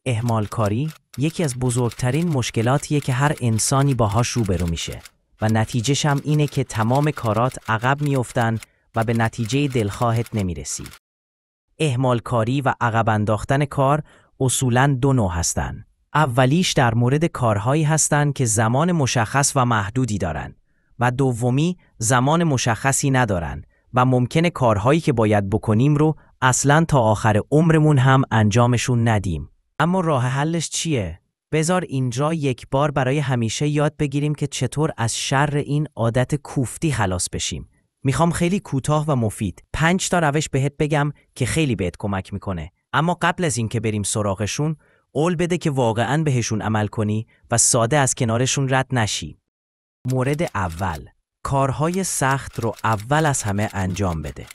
اهمالکاری یکی از بزرگترین مشکلاتیه که هر انسانی باهاش روبرو میشه و نتیجهش هم اینه که تمام کارات عقب میافتن و به نتیجه دلخواهت نمیرسی. اهمالکاری و عقب انداختن کار اصولاً دو نوع هستن. اولیش در مورد کارهایی هستن که زمان مشخص و محدودی دارن و دومی زمان مشخصی ندارن و ممکنه کارهایی که باید بکنیم رو اصلاً تا آخر عمرمون هم انجامشون ندیم. اما راه حلش چیه؟ بذار اینجا یک بار برای همیشه یاد بگیریم که چطور از شر این عادت کوفتی خلاص بشیم. میخوام خیلی کوتاه و مفید 5 تا روش بهت بگم که خیلی بهت کمک میکنه. اما قبل از این که بریم سراغشون، قول بده که واقعاً بهشون عمل کنی و ساده از کنارشون رد نشی. مورد اول، کارهای سخت رو اول از همه انجام بده.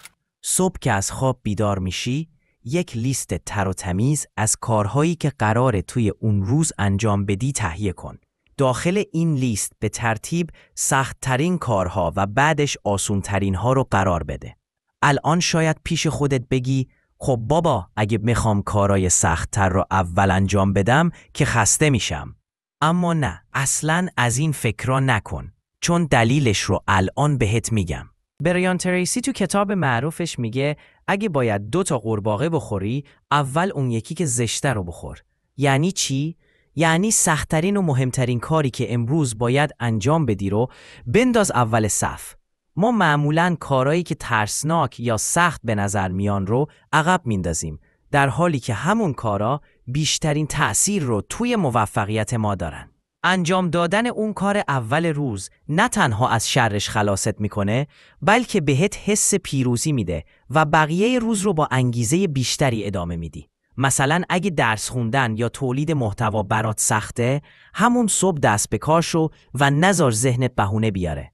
صبح که از خواب بیدار میشی، یک لیست تر و تمیز از کارهایی که قراره توی اون روز انجام بدی تهیه کن. داخل این لیست به ترتیب سخت‌ترین کارها و بعدش آسون‌ترین ها رو قرار بده. الان شاید پیش خودت بگی خب بابا اگه میخوام کارهای سخت‌تر رو اول انجام بدم که خسته میشم. اما نه، اصلاً از این فکرها نکن، چون دلیلش رو الان بهت میگم. بریان تریسی تو کتاب معروفش میگه اگه باید 2 تا قورباغه بخوری، اول اون یکی که زشته رو بخور. یعنی چی؟ یعنی سخت‌ترین و مهمترین کاری که امروز باید انجام بدی رو بنداز اول صف. ما معمولاً کارهایی که ترسناک یا سخت به نظر میان رو عقب میندازیم، در حالی که همون کارا بیشترین تأثیر رو توی موفقیت ما دارن. انجام دادن اون کار اول روز نه تنها از شرش خلاصت میکنه، بلکه بهت حس پیروزی میده و بقیه روز رو با انگیزه بیشتری ادامه میدی. مثلا اگه درس خوندن یا تولید محتوا برات سخته، همون صبح دست به کار شو و نذار ذهنت بهونه بیاره.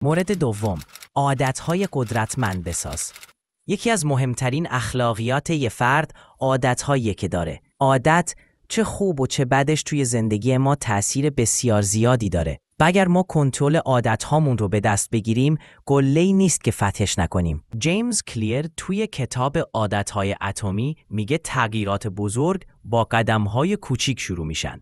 مورد دوم، عادتهای قدرتمند بساز. یکی از مهمترین اخلاقیات یه فرد عادتهایی که داره. عادت چه خوب و چه بدش توی زندگی ما تأثیر بسیار زیادی داره. و اگر ما کنترل عادتهامون رو به دست بگیریم، قله‌ای نیست که فتحش نکنیم. جیمز کلیر توی کتاب عادتهای اتمی میگه تغییرات بزرگ با قدم‌های کوچیک شروع میشن.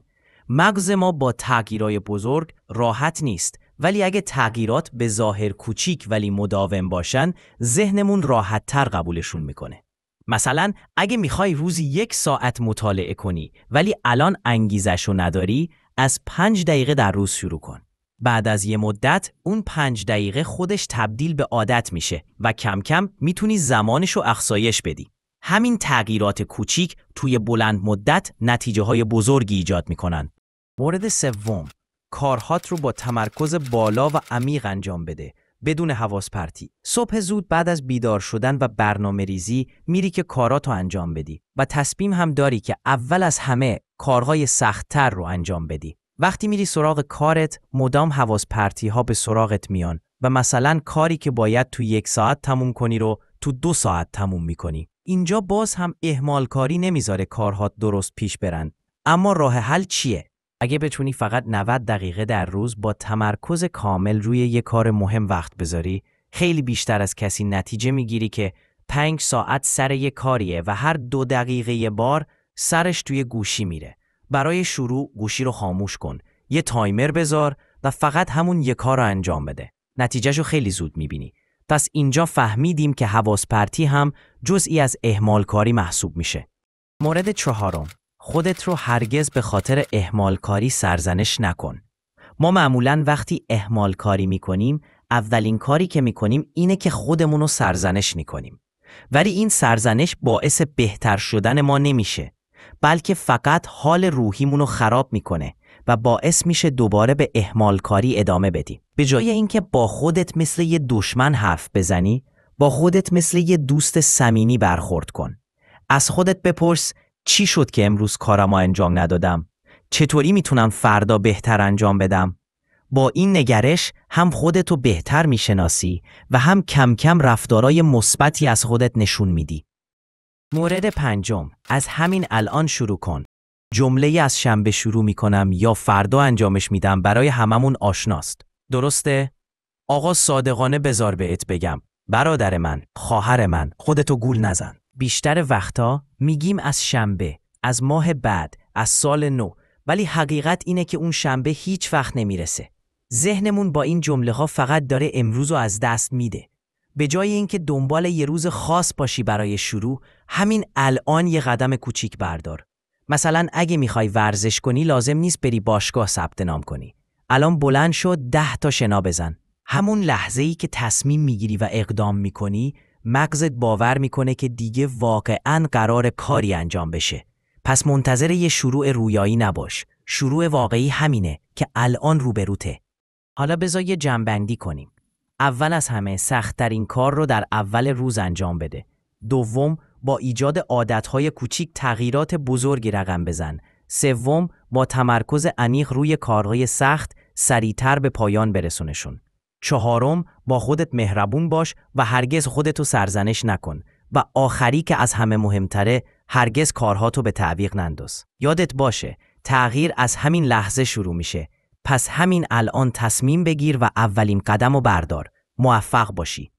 مغز ما با تغییرات بزرگ راحت نیست، ولی اگه تغییرات به ظاهر کوچیک ولی مداوم باشن، ذهنمون راحت‌تر قبولشون میکنه. مثلا اگه میخوای روزی 1 ساعت مطالعه کنی ولی الان انگیزشو نداری، از 5 دقیقه در روز شروع کن. بعد از یه مدت اون 5 دقیقه خودش تبدیل به عادت میشه و کم کم میتونی زمانشو افزایش بدی. همین تغییرات کوچیک توی بلند مدت نتیجه های بزرگی ایجاد میکنن. مورد سوم، کارهات رو با تمرکز بالا و عمیق انجام بده، بدون حواس پرتی. صبح زود بعد از بیدار شدن و برنامه ریزی میری که کاراتو انجام بدی و تصمیم هم داری که اول از همه کارهای سخت‌تر رو انجام بدی. وقتی میری سراغ کارت، مدام حواس پرتی ها به سراغت میان و مثلا کاری که باید تو 1 ساعت تموم کنی رو تو 2 ساعت تموم میکنی. اینجا باز هم اهمال کاری نمیذاره کارهات درست پیش برن. اما راه حل چیه؟ اگه بتونی فقط 90 دقیقه در روز با تمرکز کامل روی یک کار مهم وقت بذاری، خیلی بیشتر از کسی نتیجه میگیری که 5 ساعت سر یک کاریه و هر 2 دقیقه یه بار سرش توی گوشی میره. برای شروع گوشی رو خاموش کن، یه تایمر بذار و فقط همون یک کار رو انجام بده. نتیجهشو خیلی زود میبینی. پس اینجا فهمیدیم که حواس پرتی هم جزئی از اهمال کاری محسوب میشه. مورد چهارم، خودت رو هرگز به خاطر اهمال کاری سرزنش نکن. ما معمولاً وقتی اهمال کاری میکنیم، اولین کاری که میکنیم اینه که خودمون رو سرزنش میکنیم. ولی این سرزنش باعث بهتر شدن ما نمیشه، بلکه فقط حال روحیمون رو خراب میکنه و باعث میشه دوباره به اهمال کاری ادامه بدی. به جای اینکه با خودت مثل یه دشمن حرف بزنی، با خودت مثل یه دوست صمیمی برخورد کن. از خودت بپرس چی شد که امروز کارمو انجام ندادم؟ چطوری میتونم فردا بهتر انجام بدم؟ با این نگرش هم خودتو بهتر میشناسی و هم کم کم رفتارای مثبتی از خودت نشون میدی. مورد پنجم، از همین الان شروع کن. جمله از شنبه شروع میکنم یا فردا انجامش میدم برای هممون آشناست. درسته؟ آقا صادقانه بذار بهت بگم، برادر من، خواهر من، خودتو گول نزن. بیشتر وقتا میگیم از شنبه، از ماه بعد، از سال نو، ولی حقیقت اینه که اون شنبه هیچ وقت نمیرسه. ذهنمون با این جمله ها فقط داره امروز رو از دست میده. به جای اینکه دنبال یه روز خاص باشی برای شروع، همین الان یه قدم کوچیک بردار. مثلا اگه میخوای ورزش کنی لازم نیست بری باشگاه ثبت نام کنی. الان بلند شو 10 تا شنا بزن. همون لحظه‌ای که تصمیم میگیری و اقدام میکنی، مغزت باور میکنه که دیگه واقعاً قرار کاری انجام بشه. پس منتظر یه شروع رویایی نباش. شروع واقعی همینه که الان روبروته. حالا بذار یه جمع‌بندی کنیم. اول از همه سخت‌ترین کار رو در اول روز انجام بده. دوم، با ایجاد عادت‌های کوچیک تغییرات بزرگی رقم بزن. سوم، با تمرکز عمیق روی کارهای سخت سریعتر به پایان برسونشون. چهارم، با خودت مهربون باش و هرگز خودتو سرزنش نکن. و آخری که از همه مهمتره، هرگز کارهاتو به تعویق ننداز. یادت باشه، تغییر از همین لحظه شروع میشه. پس همین الان تصمیم بگیر و اولین قدمو بردار. موفق باشی.